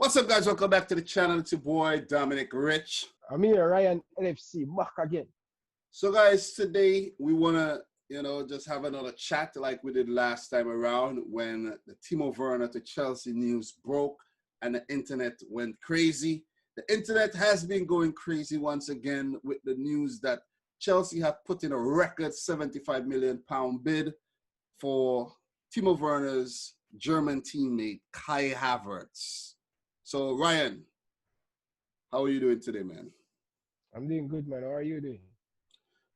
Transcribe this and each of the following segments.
What's up, guys? Welcome back to the channel. It's your boy, Dominic Rich. I'm here, Ryan LFC, back again. So, guys, today we want to, just have another chat like we did last time around when the Timo Werner to Chelsea news broke and the internet went crazy. The internet has been going crazy once again with the news that Chelsea have put in a record £75 million bid for Timo Werner's German teammate, Kai Havertz. So, Ryan, how are you doing today, man? I'm doing good, man. How are you doing?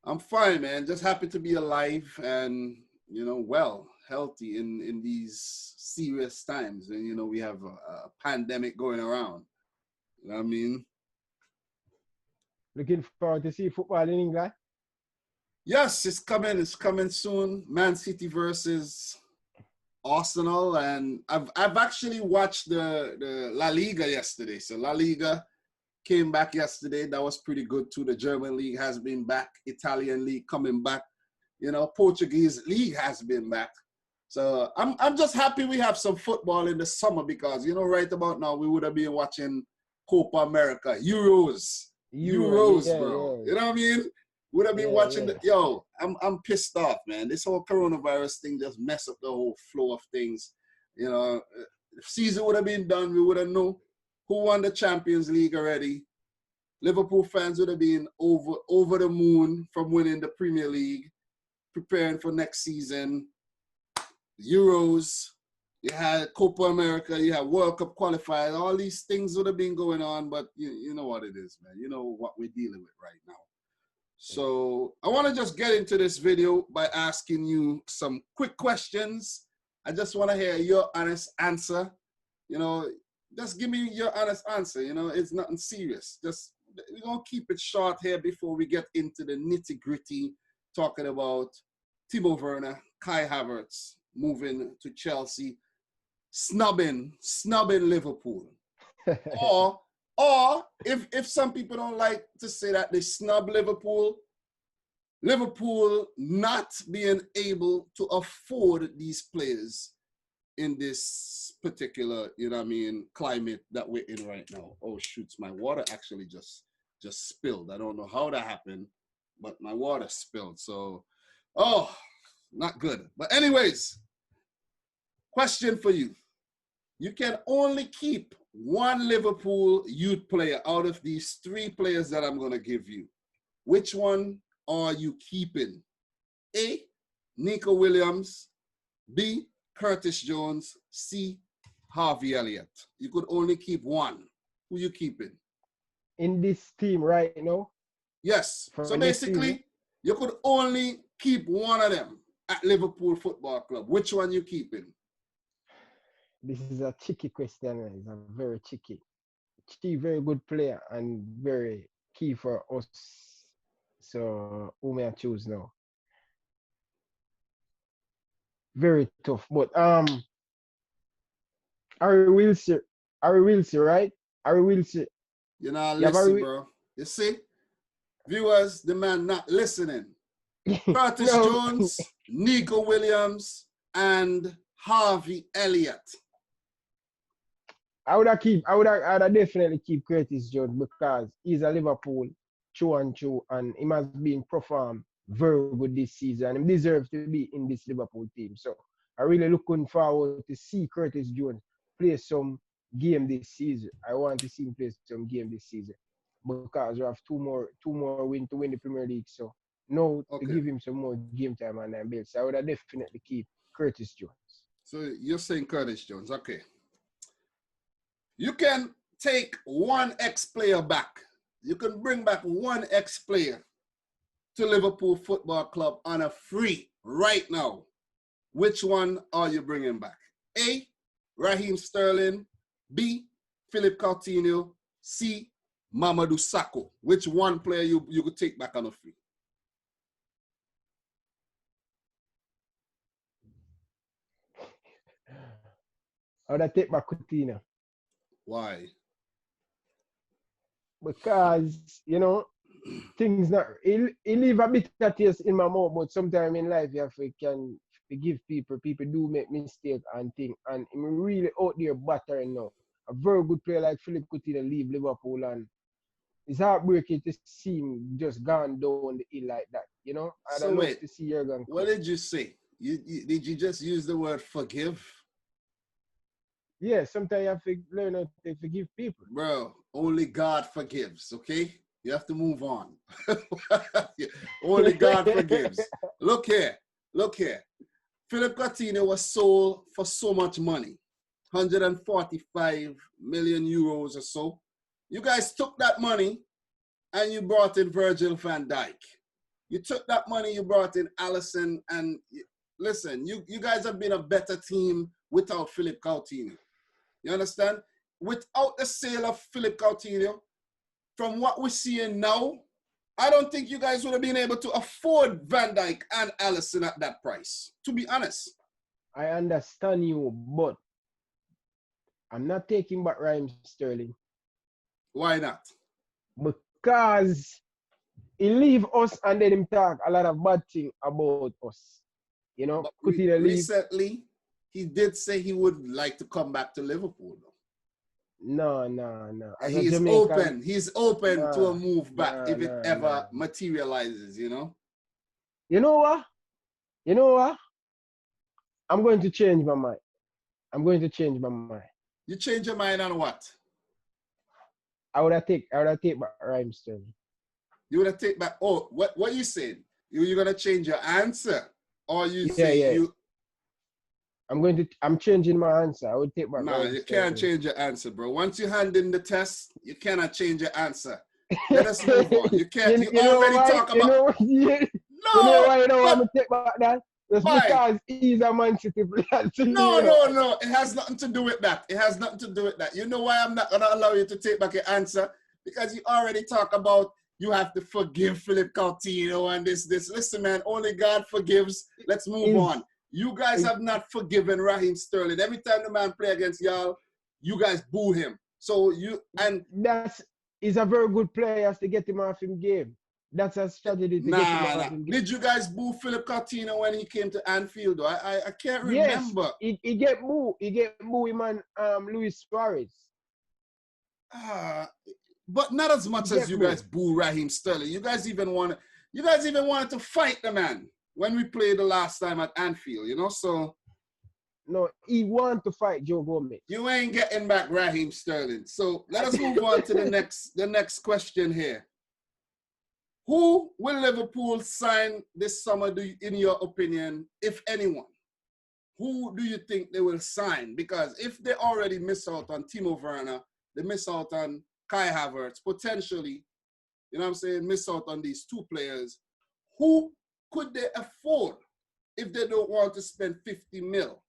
I'm fine, man. Just happy to be alive and, well, healthy in these serious times. And, we have a pandemic going around. You know what I mean? Looking forward to see football in England? Yes, it's coming. It's coming soon. Man City versus Arsenal, and I've actually watched the La Liga yesterday. So La Liga came back yesterday. That was pretty good too. The German league has been back. Italian league coming back. Portuguese league has been back. So I'm just happy we have some football in the summer because right about now we would have been watching Copa America, Euros, yeah, bro. Yeah. You know what I mean? Would have been watching I'm pissed off, man. This whole coronavirus thing just messed up the whole flow of things. If season would have been done, we would have known who won the Champions League already. Liverpool fans would have been over the moon from winning the Premier League, preparing for next season. Euros, you had Copa America, you had World Cup qualifiers. All these things would have been going on, but you know what it is, man. You know what we're dealing with right now. So I want to just get into this video by asking you some quick questions. I just want to hear your honest answer. Just give me your honest answer. It's nothing serious. We're going to keep it short here before we get into the nitty gritty, talking about Timo Werner, Kai Havertz moving to Chelsea, snubbing Liverpool. Or if some people don't like to say that they snub Liverpool not being able to afford these players in this particular, climate that we're in right now. Oh, shoots, my water actually just spilled. I don't know how that happened, but my water spilled. So, not good. But anyways, question for you. You can only keep one Liverpool youth player out of these three players that I'm going to give you. Which one are you keeping? A, Nico Williams. B, Curtis Jones. C, Harvey Elliott. You could only keep one. Who you keeping? In this team right now? Yes. So basically, you could only keep one of them at Liverpool Football Club. Which one you keeping? This is a tricky question. It's a very tricky. Very good player and very key for us. So who may I choose now? Very tough. But Harry Wilson, right? Harry Wilson. You're not listening, bro. You see? Viewers, the man not listening. Curtis Jones, Nico Williams, and Harvey Elliott. I would definitely keep Curtis Jones because he's a Liverpool through and through, and he has been performed very good this season. He deserves to be in this Liverpool team. So I really looking forward to see Curtis Jones play some game this season. I want to see him play some game this season because we have two more wins to win the Premier League. So to give him some more game time and then build. So I would definitely keep Curtis Jones. So you're saying Curtis Jones, okay. You can take one ex-player back. You can bring back one ex-player to Liverpool Football Club on a free right now. Which one are you bringing back? A, Raheem Sterling. B, Philip Coutinho. C, Mamadou Sakho. Which one player you could take back on a free? I would take back Coutinho. Why? Because, things not, it leave a bit of taste in my mouth, but sometimes in life you have to give people do make mistakes and things, and I'm really out there battering now. a very good player like Philip Coutinho leave Liverpool, and it's heartbreaking to see him just gone down the hill like that. You know, I'd So love wait, to see Jurgen what Klopp. did you say? Did you just use the word forgive? Yeah, sometimes you have to learn how to forgive people. Bro, only God forgives, okay? You have to move on. Only God forgives. Look here. Look here. Philip Coutinho was sold for so much money. 145 million euros or so. You guys took that money and you brought in Virgil van Dijk. You took that money, you brought in Alisson, and listen, you guys have been a better team without Philip Coutinho. You understand? Without the sale of Philip Coutinho, from what we're seeing now, I don't think you guys would have been able to afford Van Dijk and Alisson at that price, to be honest. I understand you, but I'm not taking back Raheem Sterling. Why not? Because he leave us and then him talk a lot of bad thing about us. You know, But Coutinho leave. recently, he did say he would like to come back to Liverpool, though. No. He's open. He's open to a move back if it ever nah. materializes, you know? You know what? You know what? I'm going to change my mind. I'm going to change my mind. You change your mind on what? I would have take back Raheem Sterling. You would have take back. Oh, what you said? You're gonna change your answer, or you say you? I'm changing my answer. I would take back. No, you can't change your answer, bro. Once you hand in the test, you cannot change your answer. Let us move on. You can't. You already talk about. You know why you don't want to take back that? Just because he's a Man City player. No. It has nothing to do with that. It has nothing to do with that. You know why I'm not gonna allow you to take back your answer? Because you already talk about you have to forgive Philip Coutinho and this. Listen, man, only God forgives. Let's move on. You guys have not forgiven Raheem Sterling. Every time the man play against y'all, you guys boo him. So he's a very good player to get him off in game. That's a strategy to get him off in game. Did you guys boo Philip Coutinho when he came to Anfield? Though? I can't remember. Yes, he get boo. He get boo him and Luis Suarez. But not as much as you guys boo Raheem Sterling. You guys even wanted to fight the man when we played the last time at Anfield, you know? So no, he want to fight Joe Gomez. You ain't getting back Raheem Sterling. So let us move on to the next question here. Who will Liverpool sign this summer, in your opinion, if anyone? Who do you think they will sign? Because if they already miss out on Timo Werner, they miss out on Kai Havertz, potentially, you know what I'm saying, miss out on these two players. Who could they afford if they don't want to spend 50 mil?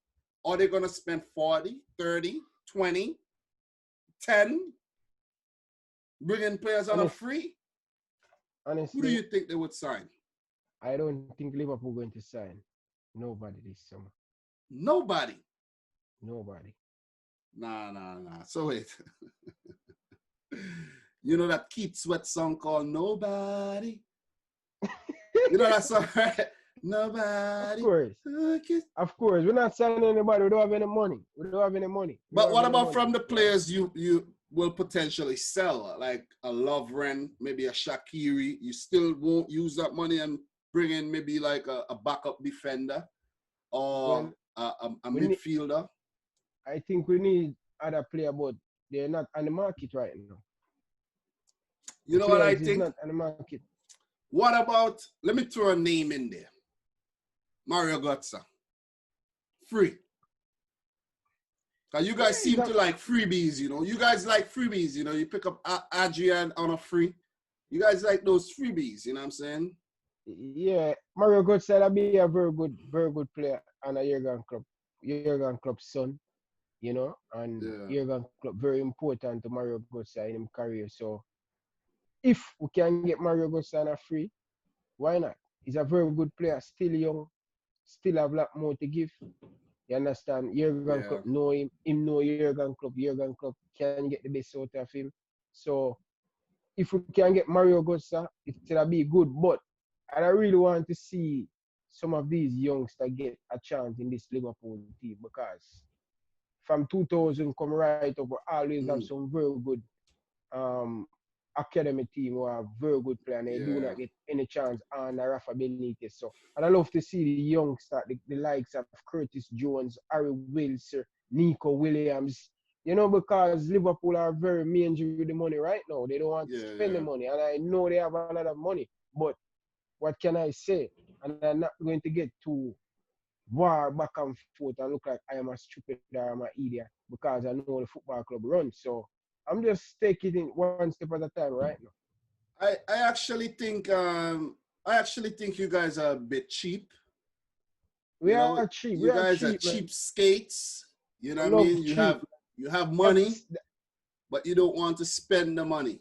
Are they going to spend 40, 30, 20, 10? Bringing players on a free? Honestly, who do you think they would sign? I don't think Liverpool going to sign nobody this summer. Nobody? Nobody. Nah. So wait. You know that Keith Sweat song called Nobody? You know that song, right? Nobody. Of course. We're not signing anybody. We don't have any money. But what about from the players you will potentially sell? Like a Lovren, maybe a Shaqiri. You still won't use that money and bring in maybe like a backup defender or a midfielder? I think we need other players, but they're not on the market right now. You know what I think? Not on the market. What about, let me throw a name in there. Mario Götze. Free. Because you guys seem to like freebies, you know. You guys like freebies, you know. You pick up Adrian on a free. You guys like those freebies, you know what I'm saying? Yeah, Mario Götze will be a very good player on a Jurgen Klopp's son, you know. And Jurgen Klopp very important to Mario Götze in his career. So if we can get Mario Götze on a free, why not? He's a very good player, still young, still have a lot more to give. You understand? Jurgen Klopp know him know Jurgen Klopp. Jurgen Klopp can get the best out of him. So if we can get Mario Götze, it'll be good. But I really want to see some of these youngsters get a chance in this Liverpool team because from 2000 come right up, we always have Mm. some very good academy team who are very good player and they do Yeah. not get any chance on Rafa Benitez. So and I love to see the youngster, the likes of Curtis Jones, Harry Wilson, Nico Williams. You know, because Liverpool are very mangy with the money right now. They don't want to Yeah, spend the yeah. money. And I know they have a lot of money. But what can I say? And I'm not going to get too war back and forth and look like I am a stupid or I'm an idiot because I know the football club runs. So I'm just taking it one step at a time right now. I actually think you guys are a bit cheap. We You are know, cheap. We you are guys are cheap, man. cheap skates. You know I what I love mean? cheap. You have money, That's but you don't want to spend the money.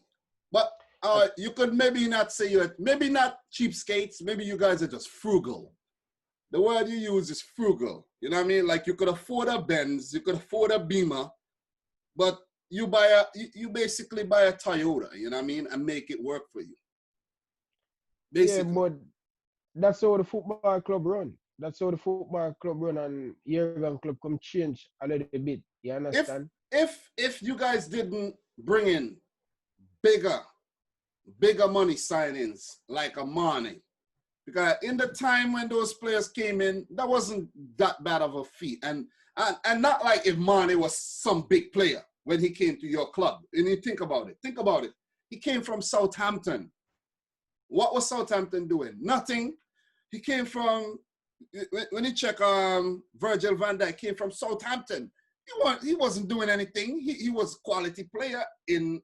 But that, you could maybe not say you're maybe not cheap skates. Maybe you guys are just frugal. The word you use is frugal. You know what I mean? Like you could afford a Benz, you could afford a Beamer, but you basically buy a Toyota. You know what I mean? And make it work for you. yeah, Basically. but that's how the football club run. That's how the football club run and Jurgen club come change a little bit. You If understand? if you guys didn't bring in bigger bigger money signings like a Mane, because in the time when those players came in, that wasn't that bad of a feat, and not like if Mane was some big player when he came to your club. And you think about it. He came from Southampton. What was Southampton doing? Nothing. He came from, when you check Virgil van Dijk came from Southampton. He wasn't doing anything. He was a quality player in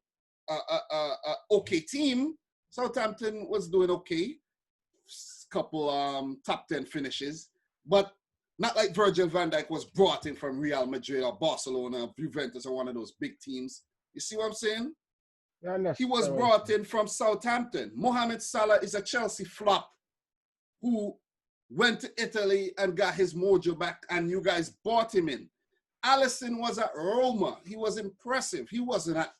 a okay team. Southampton was doing okay. Couple top 10 finishes, but not like Virgil van Dijk was brought in from Real Madrid or Barcelona or Juventus or one of those big teams. You see what I'm saying? You He was understand what I'm brought saying? in from Southampton. Mohamed Salah is a Chelsea flop who went to Italy and got his mojo back, and you guys bought him in. Alisson was at Roma. He was impressive. He wasn't at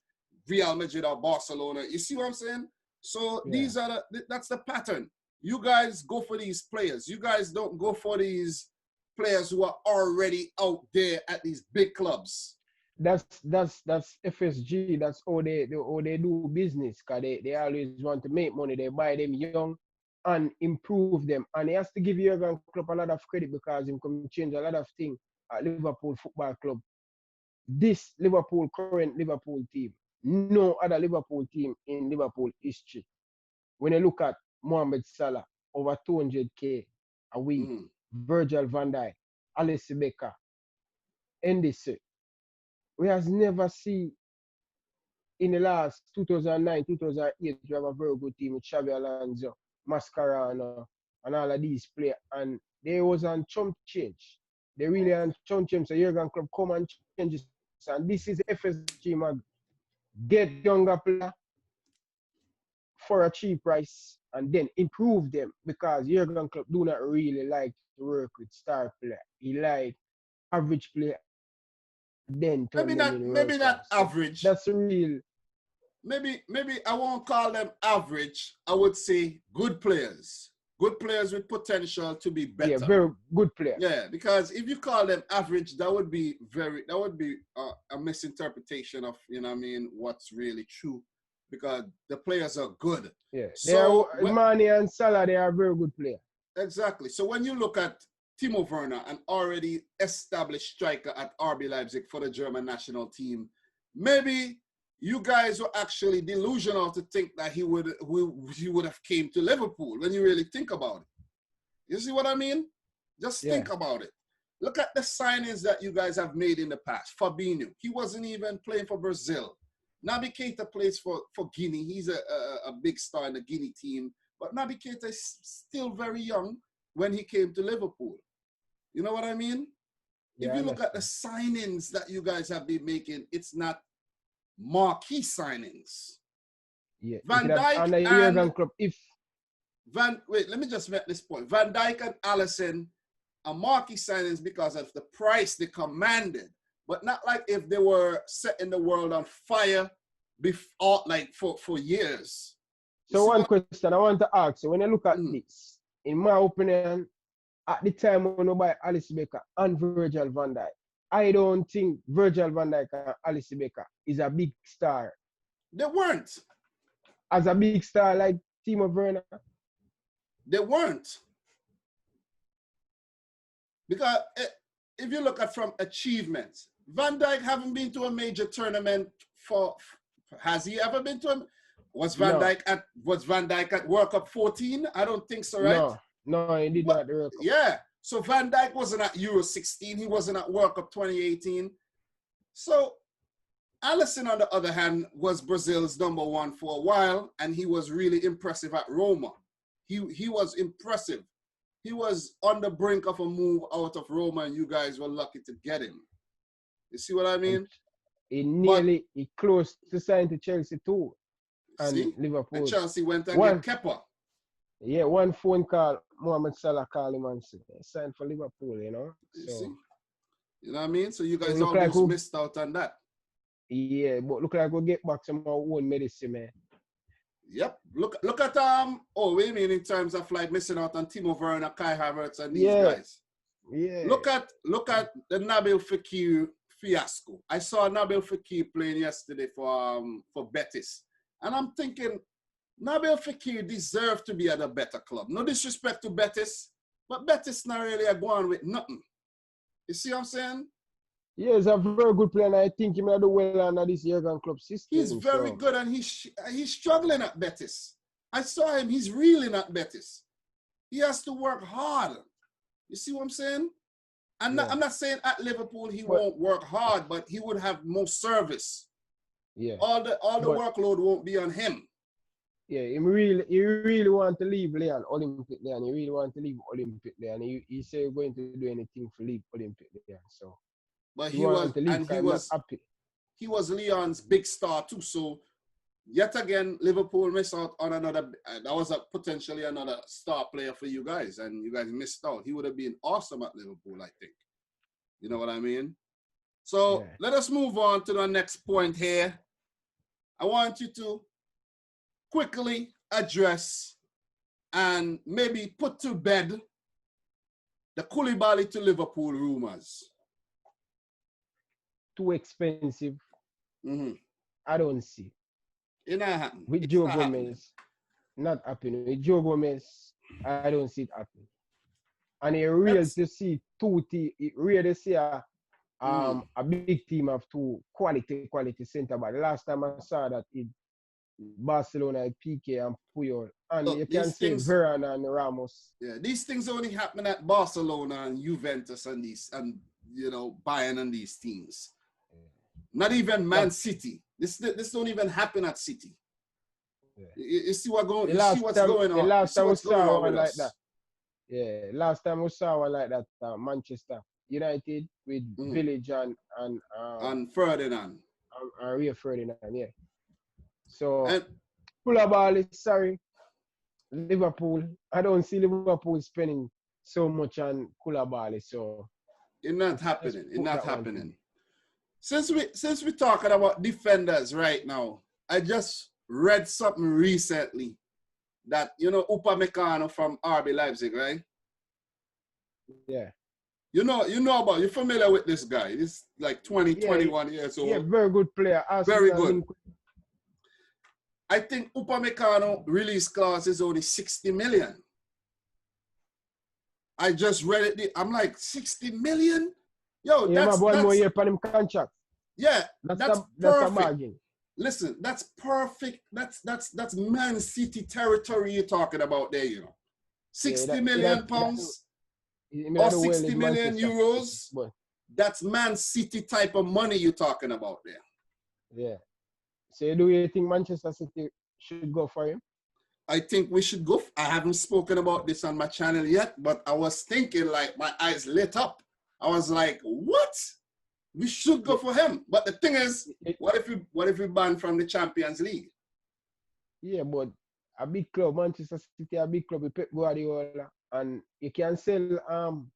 Real Madrid or Barcelona. You see what I'm saying? So Yeah. that's the pattern. You guys go for these players. You guys don't go for these players who are already out there at these big clubs. That's FSG. That's how they do business. Cause they always want to make money. They buy them young and improve them. And he has to give Jurgen Klopp a lot of credit because he can change a lot of things at Liverpool Football Club. This current Liverpool team, no other Liverpool team in Liverpool history. When you look at Mohamed Salah, over 200K a week, Mm. Virgil van Dijk, Alisson Becker, Endese, we has never seen in the last 2009, 2008, we have a very good team with Xavi Alonso, Mascherano, and all of these players. And they was on chump change. They really on chump change. So Jurgen Klopp come and change this. And this is FSG, mag. Get younger player for a cheap price and then improve them because Jurgen Klopp do not really like to work with star player. He like average player then turn them in world Maybe not class. So average. that's a real Maybe I won't call them average. I would say good players. Good players with potential to be better. very good player. Yeah, because if you call them average, that would be a misinterpretation of, you know what I mean, what's really true, because the players are good. Yeah. So Mane and Salah, they are very good players. exactly. So when you look at Timo Werner, an already established striker at RB Leipzig for the German national team, maybe you guys were actually delusional to think that he would have came to Liverpool when you really think about it. You see what I mean? Just think about it. Look at the signings that you guys have made in the past. Fabinho, he wasn't even playing for Brazil. Naby Keita plays for Guinea. He's a big star in the Guinea team. But Naby Keita is still very young when he came to Liverpool. You know what I mean? Yeah, if you look at the signings that you guys have been making, it's not marquee signings. Yeah. Van Dijk and Klopp, let me just make this point. Van Dijk and Alisson are marquee signings because of the price they commanded, but not like if they were setting the world on fire before, like for years. So one question I want to ask you, when you look at this, in my opinion, at the time when you buy Alisson Becker and Virgil van Dijk, I don't think Virgil van Dijk and Alice Becker is a big star. They weren't. As a big star like Timo Werner. They weren't. Because if you look at from achievements, Van Dijk haven't been to a major tournament for. Has he ever been to a? Was Van Dijk at World Cup 14? I don't think so, right? No, he did not at the World Cup. Yeah. So Van Dijk wasn't at Euro 16. He wasn't at World Cup 2018. So Alisson, on the other hand, was Brazil's #1 for a while, and he was really impressive at Roma. He was impressive. He was on the brink of a move out of Roma, and you guys were lucky to get him. You see what I mean? He close to sign to Chelsea too. And see? Liverpool. And Chelsea went and get Kepa. Yeah, one phone call, Mohamed Salah called him and said, signed for Liverpool, you know? You see? You know what I mean? So you guys look almost like missed out on that. Yeah, but look like we'll get back some of our own medicine, man. Yep. Look at we mean in terms of like missing out on Timo Werner, Kai Havertz, and these guys. Yeah. Look at the Nabil Fekir fiasco. I saw Nabil Fekir playing yesterday for Betis. And I'm thinking, Nabil Fekir deserved to be at a better club. No disrespect to Betis, but Betis not really are going with nothing. You see what I'm saying? Yeah, he's a very good player, and I think he might do well under this Jurgen Klopp system. He's very good, and he's struggling at Betis. I saw him. He's reeling at Betis. He has to work hard. You see what I'm saying? I'm not saying at Liverpool he won't work hard, but he would have more service. Yeah. All the workload won't be on him. Yeah, he really want to leave Olympic Lyon. He really want to leave Olympic Lyon. He said he's going to do anything to leave Olympic Lyon. So, but he was Lyon's big star too. So, yet again, Liverpool missed out on another. That was potentially another star player for you guys, and you guys missed out. He would have been awesome at Liverpool, I think. You know what I mean? So let us move on to the next point here. I want you to quickly address and maybe put to bed the Koulibaly to Liverpool rumors. Too expensive. Mm-hmm. I don't see. It not happen. With Joe Gomez, not happening. With Joe Gomez, I don't see it happening. And it's real to see to see a big team of two quality center back. The last time I saw that in Barcelona, Piqué and Puyol. And you can say Varane and Ramos. Yeah, these things only happen at Barcelona and Juventus and Bayern and these teams. Not even Man City. This don't even happen at City. Yeah. You see what's going on. The last time we saw one like that. Yeah, last time we saw one like that, Manchester United with Village and Ferdinand. And Rio Ferdinand, yeah. So, Koulibaly, sorry, Liverpool. I don't see Liverpool spending so much on Koulibaly, so it's not happening. It's not happening. Since we're talking about defenders right now, I just read something recently that Upamecano from RB Leipzig, right? Yeah. You're familiar with this guy. He's like 21 years old. Yeah, very good player. Very good. I think Upamecano release clause is only 60 million. I just read it. I'm like, 60 million? Yo, that's one more year for him contract. Yeah, that's perfect. A bargain. Listen, that's perfect. That's Man City territory you're talking about there, 60 million pounds or 60 million euros. That's Man City type of money you're talking about there. Yeah. So do you think Manchester City should go for him? I think we should go. I haven't spoken about this on my channel yet, but I was thinking, like, my eyes lit up. I was like, what? We should go for him. But the thing is, what if we ban from the Champions League? Yeah, but a big club, Manchester City, a big club with Pep Guardiola, and you can sell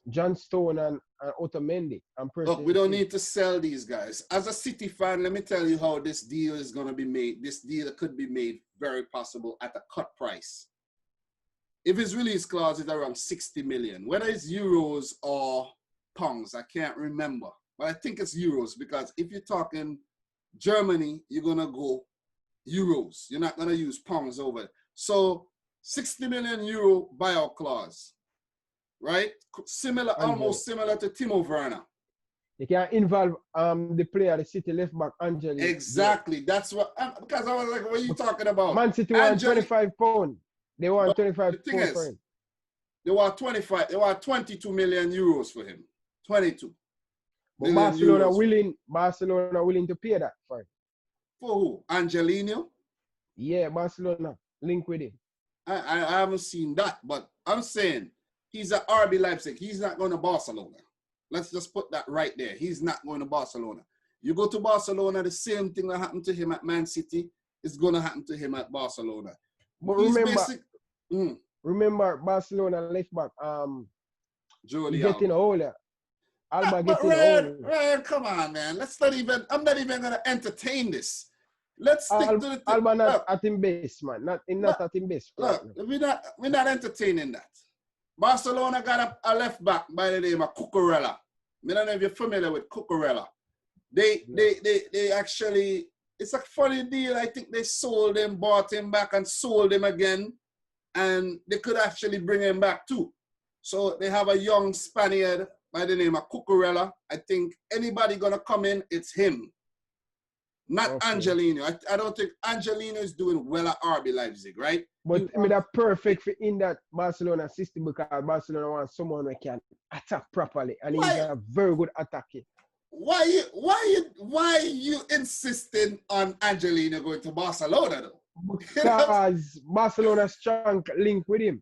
John Stone and Otamendi. Look, we don't need to sell these guys. As a City fan, let me tell you how this deal is going to be made. This deal could be made very possible at a cut price. If his release clause is around 60 million, whether it's euros or pounds. I can't remember. But I think it's euros because if you're talking Germany, you're going to go euros. You're not going to use pounds over it. So 60 million euro buyout clause, right? Similar, almost similar to Timo Werner. You can involve the player, the City left back, Angeli. Exactly. Yeah. That's what, because I was like, what are you talking about? Man City want 25 pounds. They want 25 pounds for him. They want 25. They want 22 million euros for him. 22. But Barcelona willing to pay that for him. For who? Angelino? Yeah, Barcelona link with him. I haven't seen that, but I'm saying he's at RB Leipzig. He's not going to Barcelona. Let's just put that right there. He's not going to Barcelona. You go to Barcelona, the same thing that happened to him at Man City is going to happen to him at Barcelona. But remember Barcelona left back, getting older. Alba getting older. Ryan, come on, man. I'm not even going to entertain this. Let's stick to the thing. Alba not at him base, man. Not at him base. Look, we're not entertaining that. Barcelona got a left back by the name of Cucurella. I don't know if you're familiar with Cucurella. They actually, it's a funny deal. I think they sold him, bought him back and sold him again. And they could actually bring him back too. So they have a young Spaniard by the name of Cucurella. I think anybody gonna come in, it's him. Not Angelino. I don't think Angelino is doing well at RB Leipzig, right? But I mean, that's perfect for in that Barcelona system because Barcelona wants someone who can attack properly, and he's a very good attacker. Why you insisting on Angelino going to Barcelona though? Because Barcelona's strong link with him.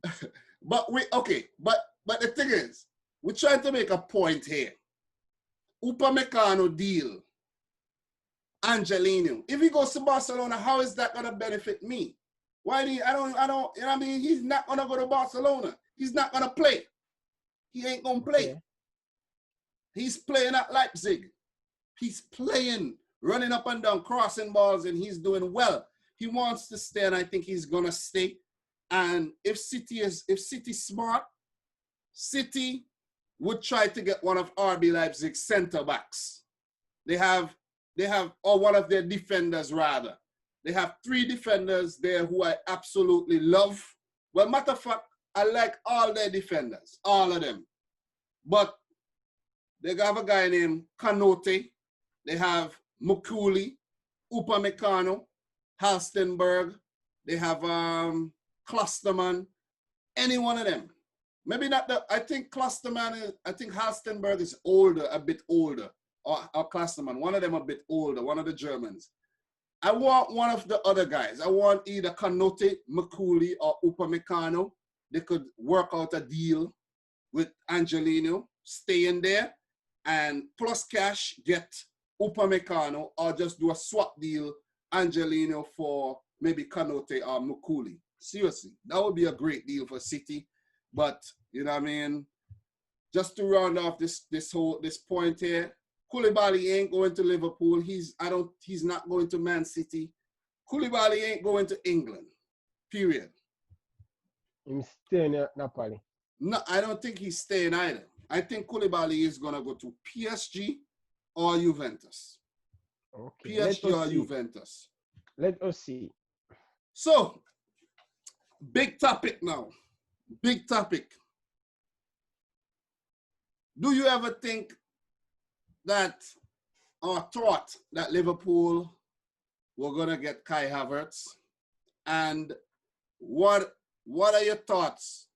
But the thing is, we're trying to make a point here. Upamecano deal. Angelino. If he goes to Barcelona, how is that gonna benefit me? I don't, you know what I mean? He's not gonna go to Barcelona. He's not gonna play. He ain't gonna play. Okay. He's playing at Leipzig. He's playing, running up and down, crossing balls, and he's doing well. He wants to stay, and I think he's gonna stay. And if City's smart, City would try to get one of RB Leipzig's center backs. They have, or one of their defenders rather. They have 3 defenders there who I absolutely love. Well, matter of fact, I like all their defenders, all of them. But they have a guy named Kanote. They have Mukuli, Upamecano, Halstenberg. They have Klosterman. Any one of them. Maybe not I think Klosterman I think Halstenberg is older, a bit older. Or Klosterman, one of them a bit older, one of the Germans. I want one of the other guys. I want either Kanote, Mukuli, or Upamecano. They could work out a deal with Angelino, stay in there, and plus cash, get Upamecano, or just do a swap deal, Angelino for maybe Kanote or Mukuli. Seriously, that would be a great deal for City. But, you know what I mean? Just to round off this point here, Koulibaly ain't going to Liverpool. He's not going to Man City. Koulibaly ain't going to England. Period. He's staying at Napoli. No, I don't think he's staying either. I think Koulibaly is gonna go to PSG or Juventus. Okay. PSG or Juventus. Let us see. So, big topic now. Big topic. Do you ever think that or thought that Liverpool were gonna get Kai Havertz? And what are your thoughts?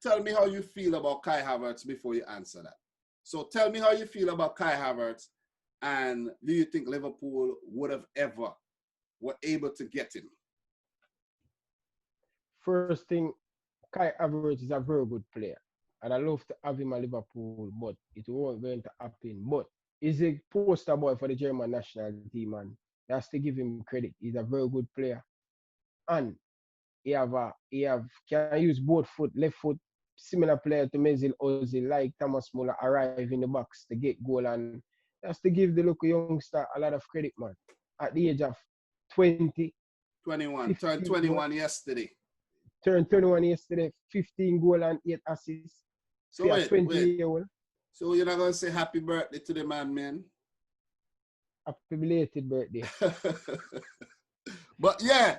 Tell me how you feel about Kai Havertz before you answer that. So tell me how you feel about Kai Havertz, and do you think Liverpool would have ever were able to get him? First thing, Kai Havertz is a very good player, and I love to have him at Liverpool, but it won't going to happen. But he's a poster boy for the German national team, and that's to give him credit. He's a very good player, and he can use both foot, left foot, similar player to Mesut Ozil, like Thomas Muller, arrive in the box to get goal, and that's to give the local youngster a lot of credit, man. At the age of 21, turned 21 yesterday. Turned 21 yesterday, 15 goal and 8 assists. So wait. Year old. So you're not gonna say happy birthday to the man? Happy belated birthday. But yeah,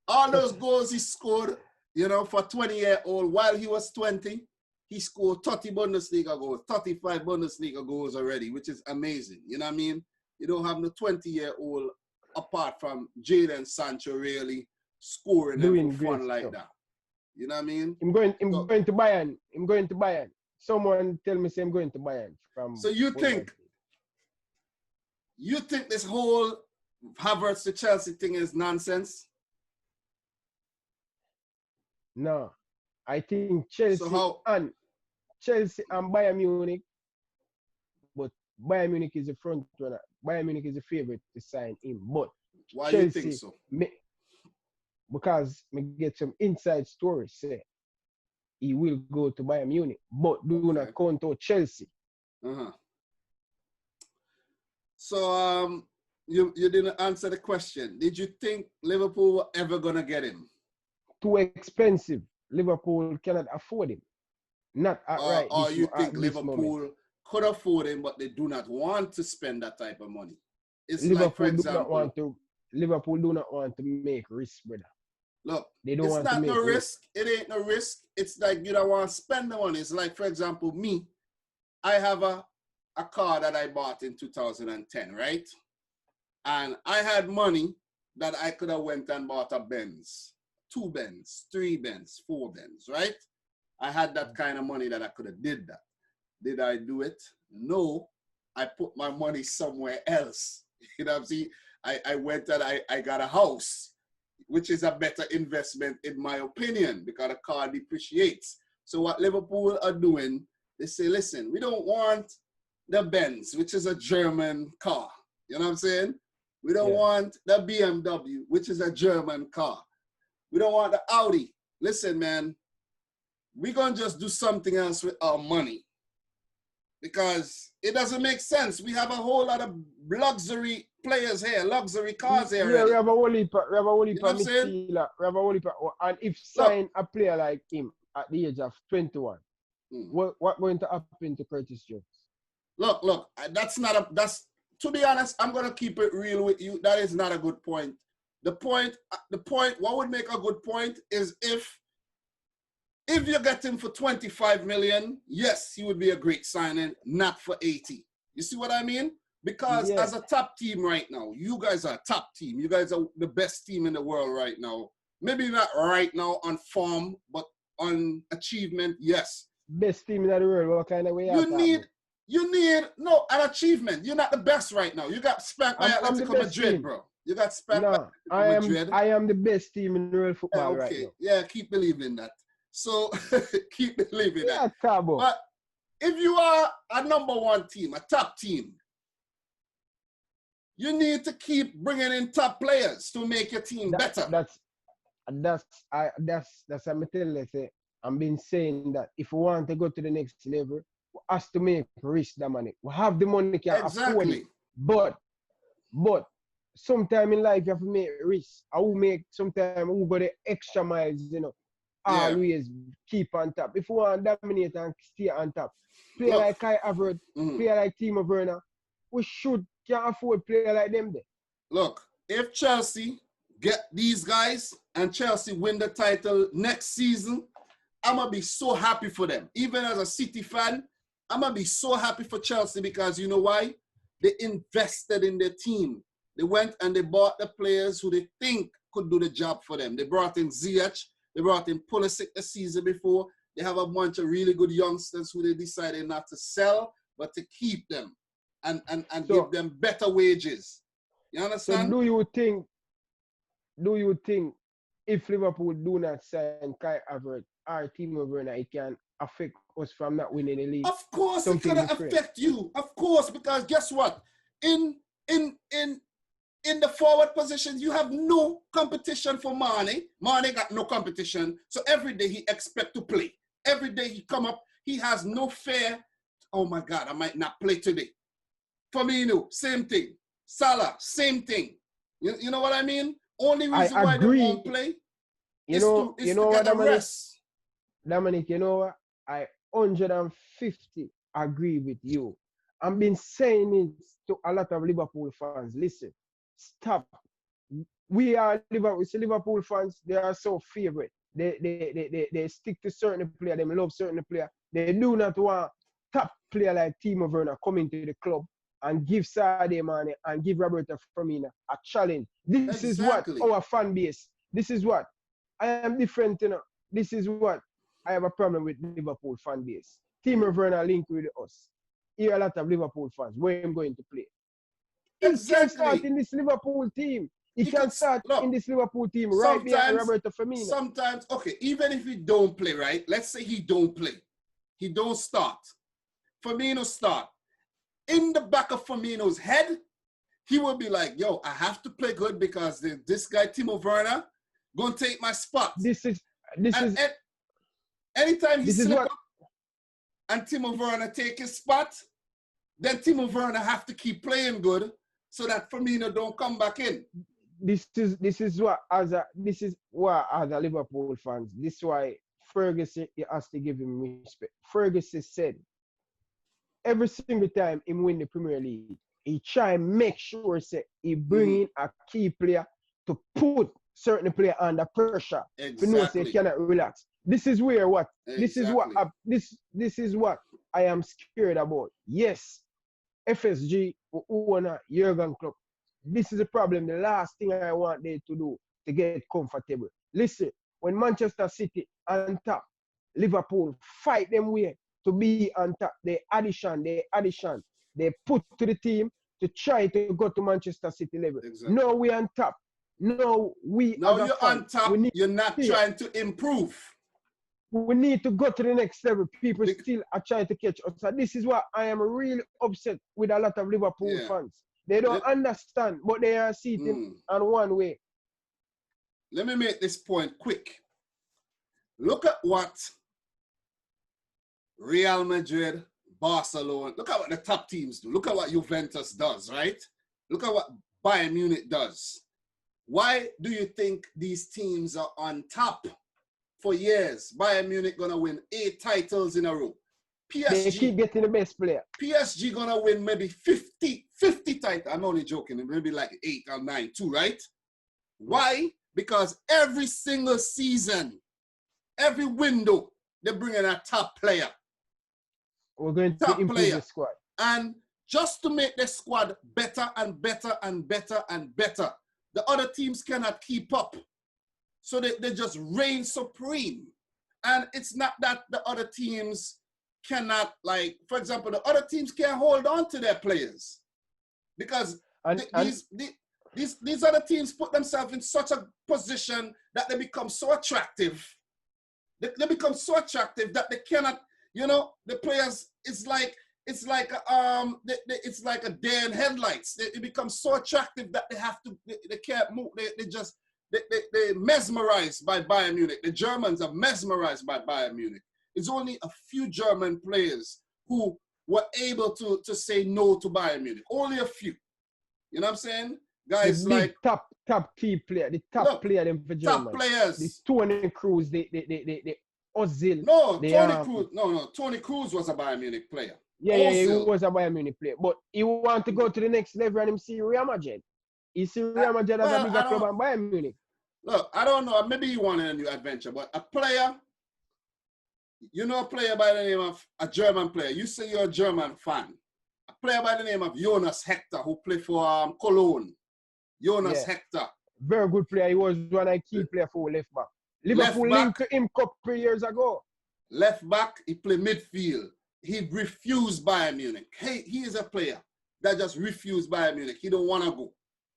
all those goals he scored, for 20-year-old, while he was 20, he scored 30 Bundesliga goals, 35 Bundesliga goals already, which is amazing. You know what I mean? You don't have no 20-year-old apart from Jadon Sancho really scoring Doing and for fun great like stuff. that. You know what I mean? I'm going to Bayern. I'm going to Bayern. Someone tell me say I'm going to Bayern from. So you think this whole Havertz to Chelsea thing is nonsense? No. I think Chelsea and Bayern Munich, but Bayern Munich is the front runner. Bayern Munich is the favorite to sign him. But why Chelsea, you think so? Because me get some inside stories say he will go to Bayern Munich, but do not count out Chelsea. Uh-huh. So you didn't answer the question. Did you think Liverpool were ever gonna get him? Too expensive. Liverpool cannot afford him. Not at right. Or you think Liverpool could afford him, but they do not want to spend that type of money? It's Liverpool like, for example, Liverpool do not want to make risk, brother. Look, they don't want it's to not make no risk. It ain't no risk. It's like you don't want to spend the money. It's like, for example, me. I have a car that I bought in 2010, right? And I had money that I could have went and bought a Benz, 2 Benz, 3 Benz, 4 Benz, right? I had that kind of money that I could have did that. Did I do it? No. I put my money somewhere else. You know what I'm saying? I went and I got a house, which is a better investment in my opinion, because the car depreciates. So what Liverpool are doing, they say, listen, we don't want the Benz, which is a German car. You know what I'm saying? We don't want the BMW, which is a German car. We don't want the Audi. Listen, man, we're going to just do something else with our money, because it doesn't make sense. We have a whole lot of luxury players here, luxury cars here. Yeah, we have a whole heap of midfielder. And if sign a player like him at the age of 21, what going to happen to Curtis Jones? Look, to be honest, I'm going to keep it real with you. That is not a good point. The point, what would make a good point is if you get him for 25 million, yes, he would be a great signing, not for 80. You see what I mean? Because as a top team right now, you guys are a top team. You guys are the best team in the world right now. Maybe not right now on form, but on achievement, yes. Best team in the world, what kind of way? You need an achievement. You're not the best right now. You got spanked by Atletico Madrid, bro. You got spanked by Atletico Madrid. I am the best team in world football right now. Yeah, keep believing that. So keep believing that. But if you are a number 1 team, a top team, you need to keep bringing in top players to make your team better. That's I'm telling you, I've been saying that if we want to go to the next level, we have to make risk the money. We have the money, can afford it. But sometime in life you have to make risk. I will make sometime we go the extra miles, always keep on top. If we want to dominate and stay on top, player like Kai Havertz, player like Timo Werner, we can't afford player like them there. Look, if Chelsea get these guys and Chelsea win the title next season, I'm going to be so happy for them. Even as a City fan, I'm going to be so happy for Chelsea, because you know why? They invested in their team. They went and they bought the players who they think could do the job for them. They brought in Ziyech. They brought in Pulisic the season before. They have a bunch of really good youngsters who they decided not to sell, but to keep them and give them better wages. You understand? So do you think if Liverpool do not sign Kai Havertz or Timo Werner, it can affect us from not winning the league? Of course it can affect you. Of course, because guess what? In the forward positions, you have no competition for Mane. Mane got no competition. So every day he expect to play. Every day he come up, he has no fear. Oh my God, I might not play today. Firmino, same thing. Salah, same thing. You know what I mean? Only reason why they won't play is to get a rest. Dominic, you know what? I 150 agree with you. I've been saying it to a lot of Liverpool fans. Listen, stop. We are Liverpool. See, Liverpool fans, they are so favorite. They stick to certain player. They love certain player. They do not want top player like Timo Werner coming to the club and give Sadio Mane and give Roberto Firmino a challenge. This is what our fan base. This is what I am different. This is what I have a problem with Liverpool fan base. Timo Werner linked with us. Here are a lot of Liverpool fans. Where I'm going to play. He can start in this Liverpool team. He can start in this Liverpool team right behind Roberto Firmino. Sometimes, okay, even if he don't play, right? Let's say he don't play. He don't start. Firmino start. In the back of Firmino's head, he will be like, yo, I have to play good because this guy, Timo Werner, going to take my spot. Anytime he slip up and Timo Werner take his spot, then Timo Werner have to keep playing good so that Firmino don't come back in. This is what as a Liverpool fans, this is why Ferguson has to give him respect. Ferguson said every single time he win the Premier League, he try and make sure he bring in a key player to put certain player under pressure. Exactly. You know, say cannot relax. This is where what exactly. this is what I am scared about. Yes, FSG owner Jurgen Klopp. This is a problem. The last thing I want them to do to get comfortable. Listen, when Manchester City on top, Liverpool fight them way to be on top. They put to the team to try to go to Manchester City level. Exactly. No, we on top. No, we. Now you're on top. You're not trying to improve. We need to go to the next level. People still are trying to catch us. So this is what I am really upset with a lot of Liverpool fans. They don't understand, but they are sitting on one way. Let me make this point quick. Look at what Real Madrid, Barcelona, look at what the top teams do. Look at what Juventus does, right? Look at what Bayern Munich does. Why do you think these teams are on top for years? Bayern Munich gonna win 8 titles in a row. PSG, they keep getting the best player. PSG gonna win maybe 50 titles. I'm only joking. Maybe like 8 or 9 too, right? Why? Because every single season, every window, they bring in a top player. We're going to improve the squad. And just to make the squad better and better and better and better, the other teams cannot keep up. So they just reign supreme. And it's not that the other teams cannot, like, for example, the other teams can't hold on to their players. Because these other teams put themselves in such a position that they become so attractive. They become so attractive that they cannot, the players, it's like a deer in headlights. They become so attractive that they can't move. They're mesmerized by Bayern Munich. The Germans are mesmerized by Bayern Munich. It's only a few German players who were able to say no to Bayern Munich. Only a few. You know what I'm saying? Guys the like top key player, the top player them for Germany. Top players. The Toni Kroos, the Ozil. Toni Kroos was a Bayern Munich player. Yeah, he was a Bayern Munich player. But he want to go to the next level and him see Real Madrid. He see Real Madrid as a bigger club than Bayern Munich. Look, I don't know. Maybe he wanted a new adventure, but a player, a player by the name of a German player. You say you're a German fan. A player by the name of Jonas Hector, who played for Cologne. Jonas Hector. Very good player. He was one of the key player for left back. Liverpool linked to him a couple years ago. Left back, he played midfield. He refused Bayern Munich. Hey, he is a player that just refused Bayern Munich. He don't want to go.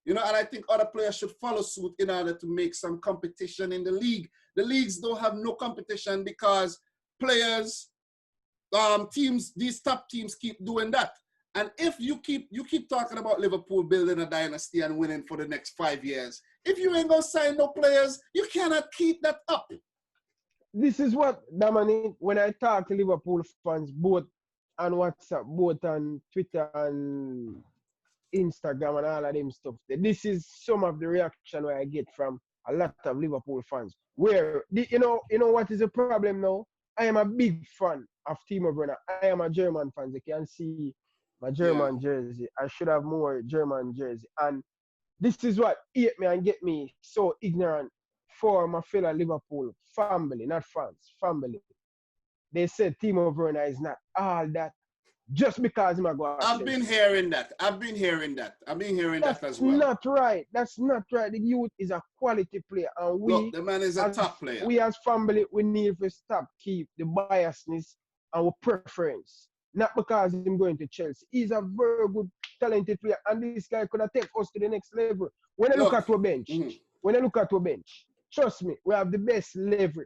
And I think other players should follow suit in order to make some competition in the league. The leagues don't have no competition because players, teams, these top teams keep doing that. And if you keep talking about Liverpool building a dynasty and winning for the next 5 years, if you ain't gonna sign no players, you cannot keep that up. This is what, Dominic, when I talk to Liverpool fans, both on WhatsApp, both on Twitter and Instagram and all of them stuff, this is some of the reaction I get from a lot of Liverpool fans. Where, you know what is the problem now? I am a big fan of Timo Werner. I am a German fan. You can see my German jersey. I should have more German jersey. And this is what hate me and get me so ignorant for my fellow Liverpool family, not fans, family. They said Timo Werner is not all that just because he might go out. I've been hearing that. I've been hearing that as well. That's not right. That's not right. The youth is a quality player. And we, look, the man is a top player. We as family, we need to stop keep the biasness and our preference. Not because he's going to Chelsea. He's a very good, talented player. And this guy could have taken us to the next level. When I look at our bench, trust me, we have the best level.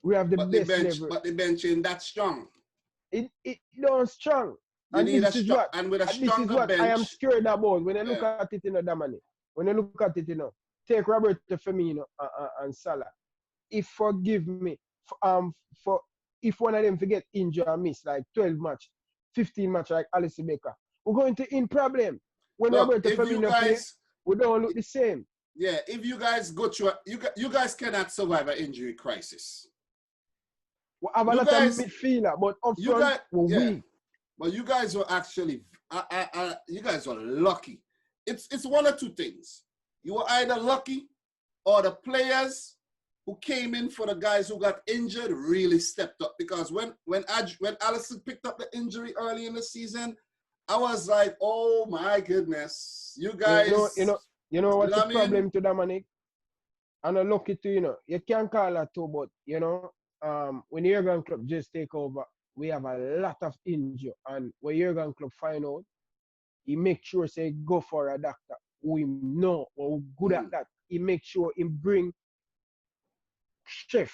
We have the best level. But the bench ain't that strong. It don't strong. And this is what I am scared about when I look at it in Dominic. When I look at it, take Roberto Firmino and Salah. If forgive me, for if one of them forget injury and miss like 12 match, 15 match like Alisson Becker, we're going to in problem. When Roberto Firmino plays, we don't look the same. Yeah, if you guys go through, you guys cannot survive an injury crisis. We have a lot of midfielder, but up front, we're weak. But you guys were actually, you guys were lucky. It's one or two things. You were either lucky or the players who came in for the guys who got injured really stepped up. Because when Alisson picked up the injury early in the season, I was like, oh my goodness, you guys. You know what's the problem to Dominic? And I'm lucky to, you can't call that too, but, when Jurgen Klopp just take over, we have a lot of injury. And when Jurgen Klopp find out, he make sure say go for a doctor who him know or who good at that. He make sure he bring chef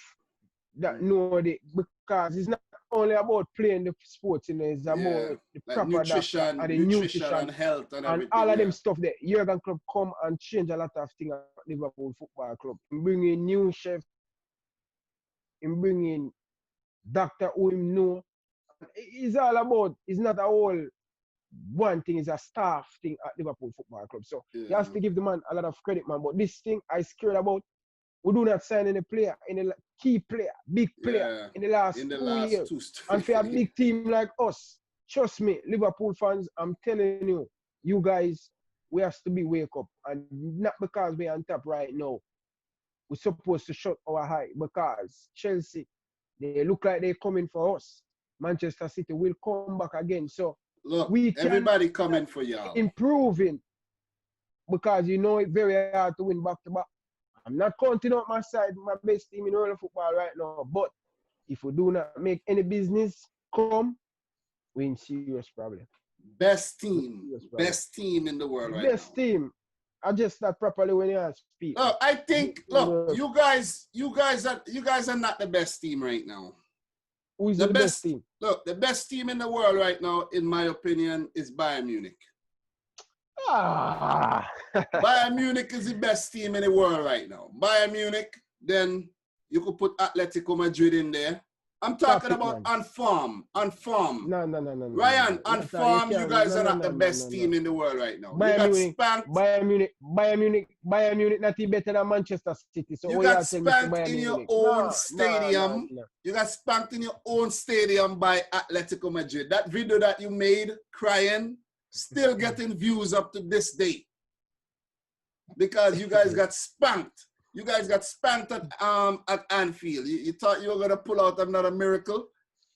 that know it, because it's not only about playing the sports, it's about the proper nutrition, and the nutrition and health and everything. all of them stuff there. Jurgen Klopp come and change a lot of things at Liverpool Football Club. He bring in new chef, he bring in doctor who him know. It's all about, it's not a whole one thing, it's a staff thing at Liverpool Football Club. So you have to give the man a lot of credit, man. But this thing I scared about, we do not sign any player, any key player, big player in the last 2 years. And for a big team like us, trust me, Liverpool fans, I'm telling you, you guys, we have to be wake up. And not because we're on top right now. We're supposed to shut our eye because Chelsea, they look like they're coming for us. Manchester City will come back again. So look, everybody coming for y'all. Improving because it's very hard to win back to back. I'm not counting out my side, my best team in world football right now. But if we do not make any business come, we're in serious problem. Best team in the world right now. Best team. I just not properly when you speak. Look, I think you guys are not the best team right now. Who is the best team? Look, the best team in the world right now, in my opinion, is Bayern Munich. Bayern Munich is the best team in the world right now. Bayern Munich, then you could put Atletico Madrid in there. I'm talking about on form. No. Ryan, on form, you guys are not the best team in the world right now. Bayern Munich not even better than Manchester City. So you got spanked in your own stadium. You got spanked in your own stadium by Atletico Madrid. That video that you made crying, still getting views up to this day. Because you guys got spanked. You guys got spanked at Anfield. You thought you were going to pull out another miracle.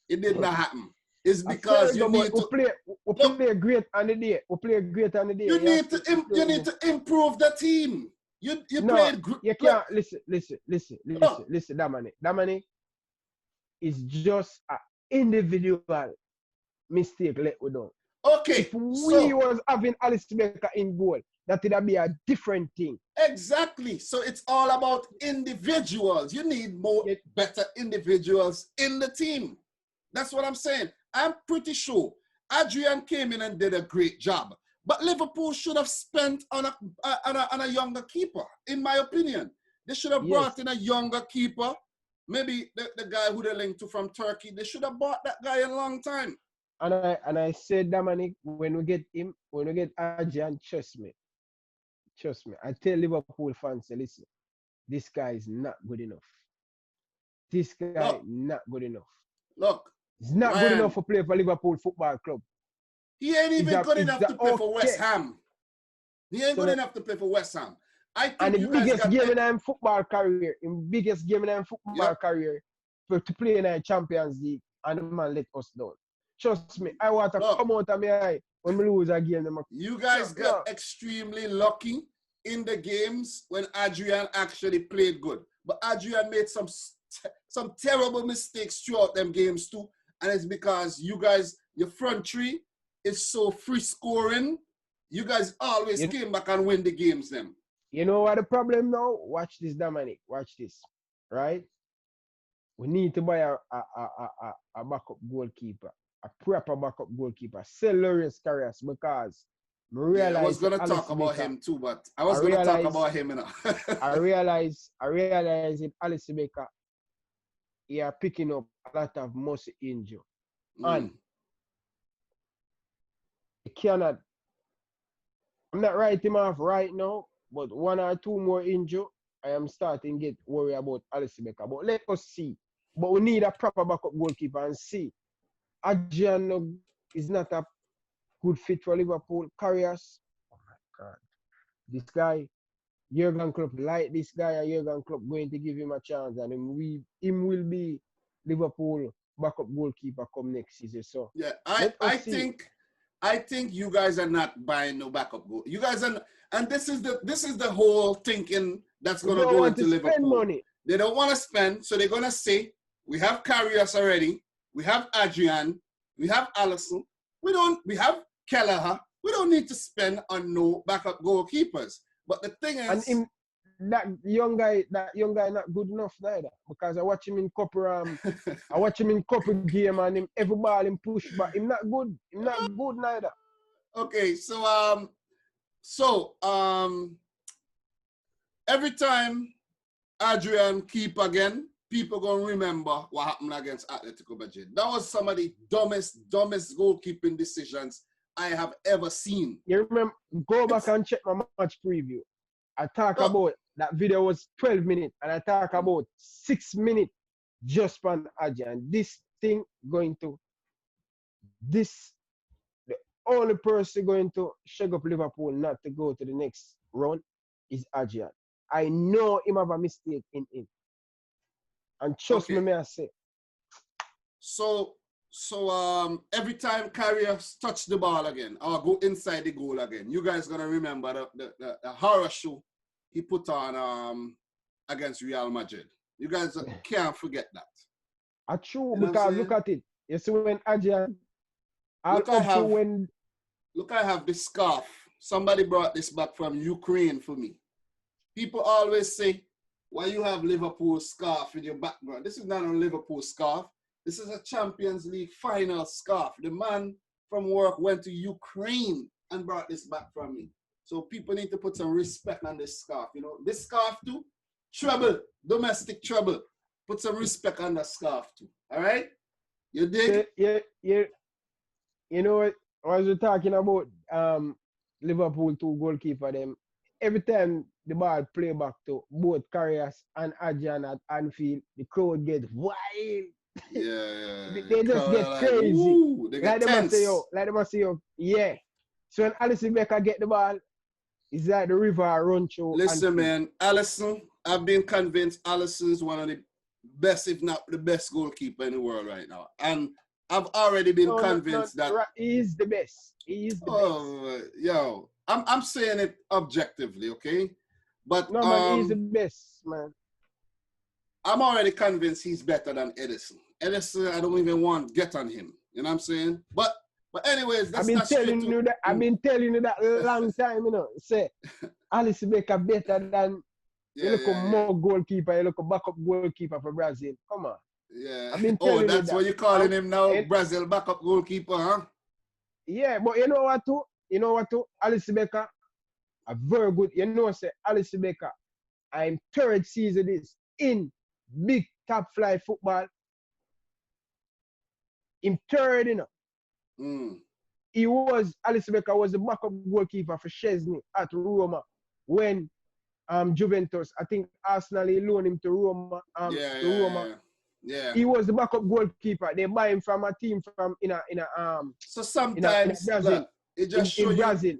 It did not happen. It's because you need to play great on the day. We play great on the day. You need to improve the team. You played great. You can't listen, Dominic. Dominic is just an individual mistake let we do. Okay. If we was having Alisson Becker in goal, that would be a different thing. Exactly. So it's all about individuals. You need better individuals in the team. That's what I'm saying. I'm pretty sure Adrian came in and did a great job. But Liverpool should have spent on a younger keeper, in my opinion. They should have brought in a younger keeper. Maybe the guy who they linked to from Turkey. They should have bought that guy a long time. And I said, Dominic, when we get Adrian, trust me. I tell Liverpool fans, listen, this guy is not good enough. this guy not good enough. Look, He's not good enough to play for Liverpool Football Club. He ain't even good enough to play for West Ham. He ain't good enough to play for West Ham. I think and the you guys biggest got game in his football career, career to play in the Champions League, and the man let us down. Trust me, I want to come out of my eye when we lose a game. You guys got extremely lucky in the games when Adrian actually played good. But Adrian made some terrible mistakes throughout them games too. And it's because you guys, your front three is so free scoring. You guys always came back and win the games them. You know what the problem now? Watch this, Dominic. Watch this. Right? We need to buy a backup goalkeeper. A proper backup goalkeeper. Sell Loris Karius because I was going to talk about him too, but I was going to talk about him. You know. I realize if Alice Baker, he are picking up a lot of muscle injury. And he cannot, I'm not writing him off right now, but 1 or 2 more injury, I am starting to get worried about Alice Baker. But let us see. But we need a proper backup goalkeeper and see. Adrian is not a good fit for Liverpool. Karius, oh my God. This guy, Jurgen Klopp like this guy, and Jurgen Klopp going to give him a chance, and him will be Liverpool backup goalkeeper come next season. So yeah, I think you guys are not buying no backup goal. You guys are, and this is the whole thinking that's going to go into Liverpool. Money. They don't want to spend, so they're going to say we have Karius already, we have Adrian, we have Alisson, we have Kelleher. We don't need to spend on no backup goalkeepers. But the thing is, and that young guy not good enough neither. Because I watch him in couple game and him every ball him push back. Him not good. Him not good neither. Okay, so every time Adrian keep again, people gonna remember what happened against Atletico Madrid. That was some of the dumbest goalkeeping decisions I have ever seen. You remember, go back and check my match preview. I talk about, that video was 12 minutes, and I talk about 6 minutes just for Adrian. The only person going to shake up Liverpool not to go to the next round is Adrian. I know him have a mistake in him. And trust me, I say. So every time Karius touch the ball again or go inside the goal again, you guys gonna remember the horror show he put on against Real Madrid. You guys can't forget that. True, because look at it. You see when Adrian, I have this scarf. Somebody brought this back from Ukraine for me. People always say, why you have Liverpool scarf in your background? This is not a Liverpool scarf. This is a Champions League final scarf. The man from work went to Ukraine and brought this back from me. So people need to put some respect on this scarf. You know, this scarf too, trouble, domestic trouble. Put some respect on the scarf too. All right? You dig? Yeah. You know what? As we're talking about Liverpool 2 goalkeeper, them every time the ball play back to both Karius and Adrian at Anfield, the crowd get wild. Yeah. They just get crazy. Ooh, they get tense. Like them say, yeah. So when Alisson Becker get the ball, it's like the river run through. Listen, man, Alisson, I've been convinced Alisson is one of the best, if not the best goalkeeper in the world right now. And I've already been convinced that he is the best. He is the best. Yo, I'm saying it objectively, okay? But no, man, he's the best, man. I'm already convinced he's better than Edison. Edison, I don't even want to get on him. You know what I'm saying? But anyways, I've been telling you that long time, you know. Say, Alisson Becker better than more goalkeeper, you look a backup goalkeeper for Brazil. Come on. Yeah. I've been telling that's you what you're calling him now, Brazil backup goalkeeper, huh? Yeah, but you know what too? Alisson Becker, a very good, say Alisson Becker, I'm 3rd season this in big top flight football. In 3rd, you know. Alisson Becker was the backup goalkeeper for Szczesny at Roma when Juventus, I think Arsenal loaned him to Roma. Yeah. Yeah. He was the backup goalkeeper. They buy him from a team from in So sometimes Brazil. it just show In you. Brazil.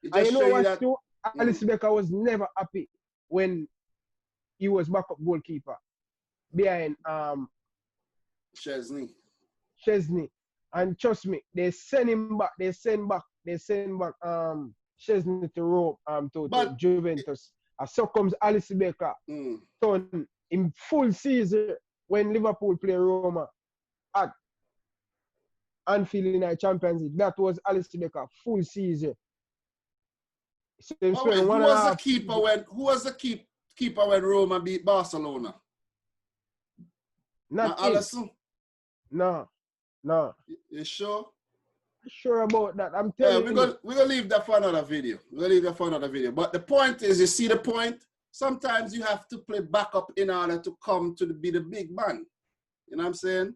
It And just you show know you what that. too? Alice Becker was never happy when he was backup goalkeeper behind Chesney. And trust me, they send him back. They send back Chesney to Rome to Juventus. And so comes Alice Becker turn in full season when Liverpool play Roma at Anfield in the Champions League. That was Alice Becker full season. So Who was the keeper when Roma beat Barcelona? Not Alisson? No. You sure? Sure about that. I'm telling you. We're gonna leave that for another video. But the point is, you see the point? Sometimes you have to play backup in order to come to be the big man. You know what I'm saying?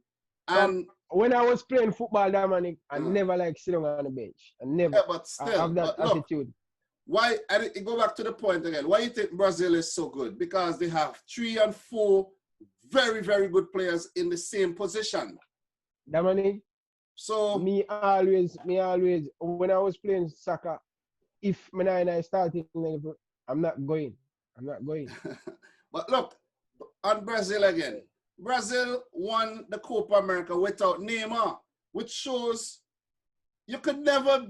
And when I was playing football, Dominic, I never like sitting on the bench. I never but still, have that attitude. Why, and it go back to the point again, why you think Brazil is so good? Because they have 3 and 4 very, very good players in the same position. Dominic, so me always, when I was playing soccer, if I started, I'm not going. But look, on Brazil again. Brazil won the Copa America without Neymar, which shows you could never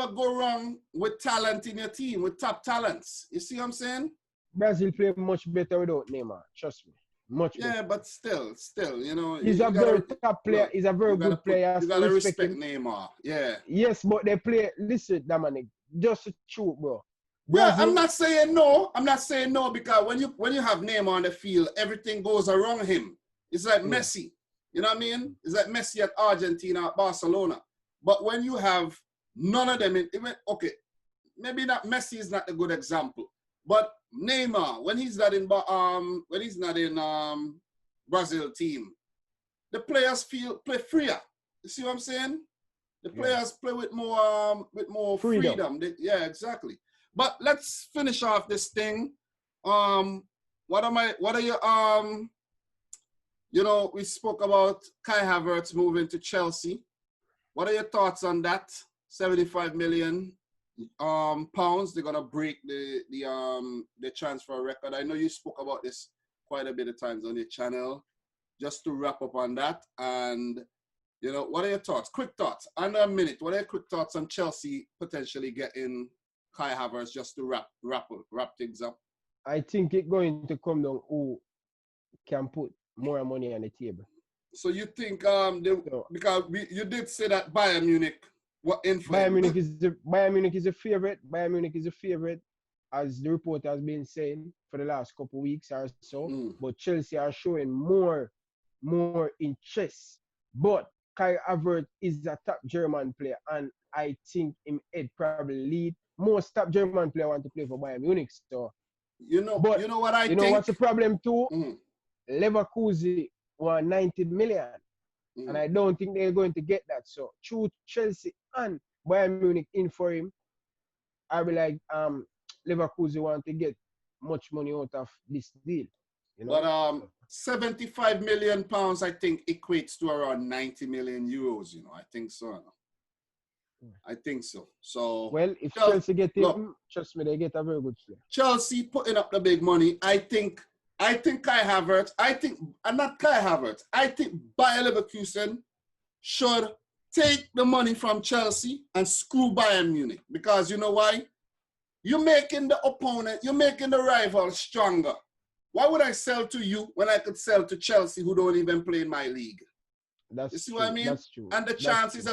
go wrong with talent in your team, with top talents. You see what I'm saying? Brazil play much better without Neymar, trust me. Much better. Yeah, but still, you know. He's a very top player. He's a very good player. You gotta respect Neymar. Yeah. Yes, but they play, listen, Dominic, just the truth, bro. Brazil, I'm not saying no. Because when you have Neymar on the field, everything goes around him. It's like Messi. You know what I mean? It's like Messi at Argentina, at Barcelona. But when you have none of them, okay, maybe not Messi is not a good example, but Neymar, when he's not in Brazil team, the players play freer. You see what I'm saying? The players play with more freedom. Yeah, exactly. But let's finish off this thing. What are your you know, we spoke about Kai Havertz moving to Chelsea. What are your thoughts on that? 75 million pounds. They're gonna break the transfer record. I know you spoke about this quite a bit of times on your channel. Just to wrap up on that, and you know, what are your thoughts? Quick thoughts. Under a minute. What are your quick thoughts on Chelsea potentially getting Kai Havertz, just to wrap things up? I think it's going to come down who can put more money on the table. So you think because you did say that Bayern Munich were in for Bayern Munich is a favorite. Bayern Munich is a favorite, as the report has been saying for the last couple of weeks or so. But Chelsea are showing more interest. But Kai Havertz is a top German player, and I think he'd probably lead. Most top German player want to play for Bayern Munich. So you know what I think? You know what's the problem too? Leverkusen want 90 million. And I don't think they're going to get that. So through Chelsea and Bayern Munich in for him, I be like Leverkusen want to get much money out of this deal. You know? But 75 million pounds, I think, equates to around 90 million euros. You know, I think so. I think so. So well, if Chelsea get him, trust me, they get a very good player. Chelsea putting up the big money. I think Kai Havertz. Not Kai Havertz. I think Bayer Leverkusen should take the money from Chelsea and screw Bayern Munich, because you know why? You're making the rival stronger. Why would I sell to you when I could sell to Chelsea, who don't even play in my league? You see what I mean? That's true. And the chances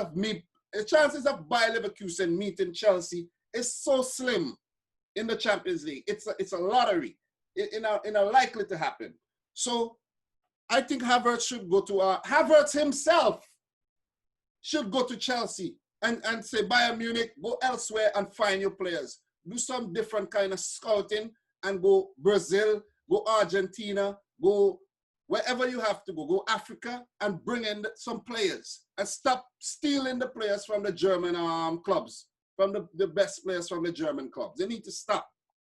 of Bayer Leverkusen meeting Chelsea is so slim in the Champions League. It's a lottery. It's likely to happen. So I think Havertz should go to Havertz himself should go to Chelsea and say, Bayern Munich, go elsewhere and find your players. Do some different kind of scouting and go Brazil, go Argentina, go wherever you have to go. Go Africa and bring in some players and stop stealing the players from the German clubs, from the best players from the German clubs. They need to stop.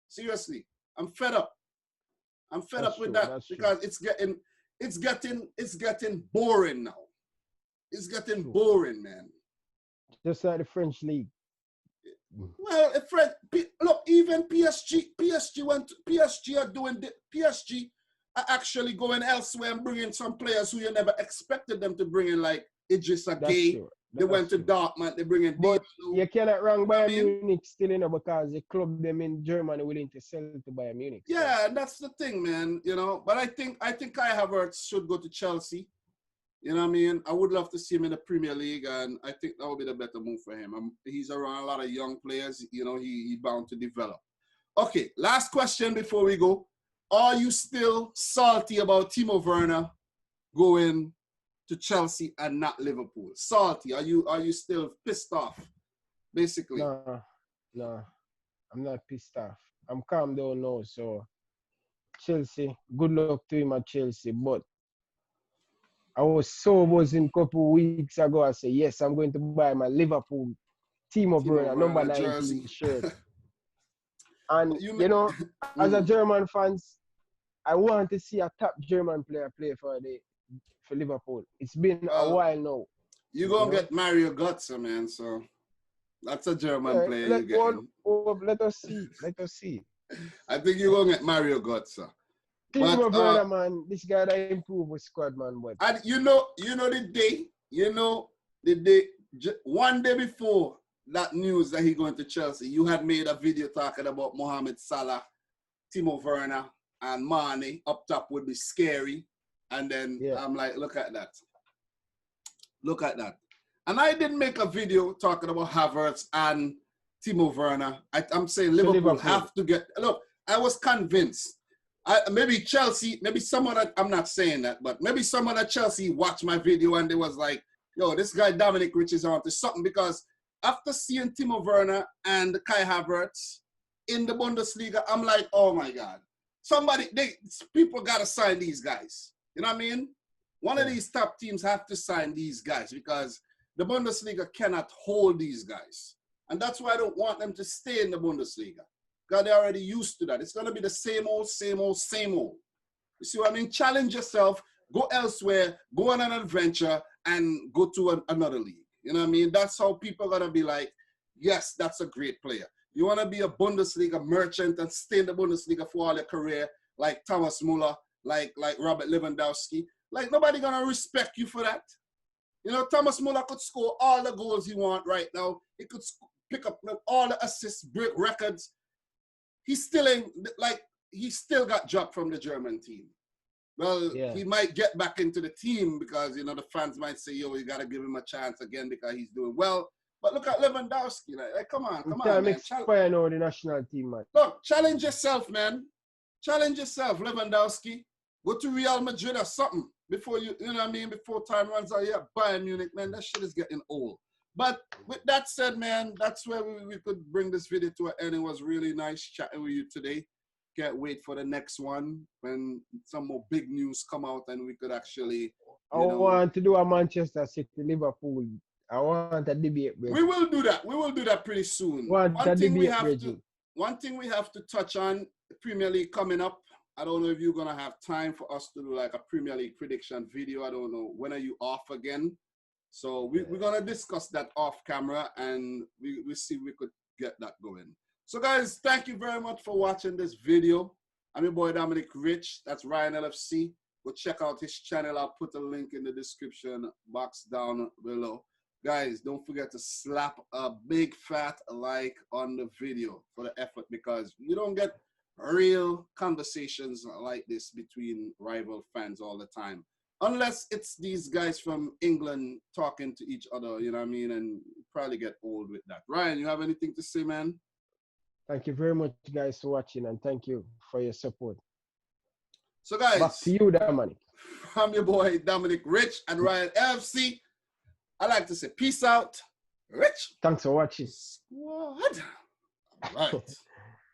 Seriously, I'm fed up. I'm fed up with that because it's getting boring now. It's getting boring, man. Just like the French league. Well, look, even PSG are actually going elsewhere and bringing some players who you never expected them to bring in, like Idrissa Gueye. They went to Dortmund. They bring in. But you cannot wrong Bayern Munich still, you know, because the club them in Germany willing to sell to Bayern Munich. So. Yeah, and that's the thing, man. You know, but I think Kai Havertz should go to Chelsea. You know what I mean? I would love to see him in the Premier League, and I think that would be the better move for him. He's around a lot of young players. You know, he's bound to develop. Okay, last question before we go. Are you still salty about Timo Werner going to Chelsea and not Liverpool? Salty? Are you still pissed off? Basically. No, I'm not pissed off. I'm calm down now. So Chelsea, good luck to him at Chelsea. But I was so buzzing a couple weeks ago. I said, yes, I'm going to buy my Liverpool Timo Werner number 19 shirt. And you know, as a German fans, I want to see a top German player play for Liverpool. It's been a while now. You're going to get Mario Götze, man. So that's a German player you're getting. Let us see. I think you're going to get Mario Götze. Timo Werner, man, this guy that improved with squad, man. But and you know the day, one day before that news that he going to Chelsea, you had made a video talking about Mohamed Salah, Timo Werner, and Mane up top would be scary. And then I'm like, look at that. Look at that. And I didn't make a video talking about Havertz and Timo Werner. I'm saying Liverpool have to get, look, I was convinced. Maybe Chelsea, maybe someone, I'm not saying that, but maybe someone at Chelsea watched my video and they was like, yo, this guy Dominic Rich is on to something, because after seeing Timo Werner and Kai Havertz in the Bundesliga, I'm like, oh my God. People got to sign these guys. You know what I mean? One of these top teams have to sign these guys because the Bundesliga cannot hold these guys. And that's why I don't want them to stay in the Bundesliga. Because they're already used to that. It's going to be the same old. You see what I mean? Challenge yourself, go elsewhere, go on an adventure, and go to another league. You know what I mean? That's how people are going to be like, yes, that's a great player. You want to be a Bundesliga merchant and stay in the Bundesliga for all your career, like Thomas Müller, like Robert Lewandowski. Like, nobody going to respect you for that. You know, Thomas Müller could score all the goals he wants right now. He could pick up all the assists, break records. He still got dropped from the German team. Well, he might get back into the team because, you know, the fans might say, yo, you got to give him a chance again because he's doing well. But look at Lewandowski. Like come on, man. Expire now the national team, man. Look, challenge yourself, man. Challenge yourself, Lewandowski. Go to Real Madrid or something before you know what I mean, before time runs out. Yeah, Bayern Munich, man, that shit is getting old. But with that said, man, that's where we could bring this video to an end. It was really nice chatting with you today. Can't wait for the next one when some more big news come out and we could actually, I want to do a Manchester City, Liverpool. I want a debate. Bridge. We will do that. We will do that pretty soon. One thing we have to touch on, the Premier League coming up. I don't know if you're going to have time for us to do like a Premier League prediction video. I don't know. When are you off again? So we're going to discuss that off camera and we see if we could get that going. So guys, thank you very much for watching this video. I'm your boy Dominic Rich. That's Ryan LFC. Go check out his channel. I'll put a link in the description box down below. Guys, don't forget to slap a big fat like on the video for the effort, because you don't get real conversations like this between rival fans all the time. Unless it's these guys from England talking to each other, you know what I mean? And you probably get old with that. Ryan, you have anything to say, man? Thank you very much, guys, for watching, and thank you for your support. So, guys, back to you, Dominic. I'm your boy, Dominic Rich and Ryan FC. I like to say peace out, Rich. Thanks for watching. Squad. All right.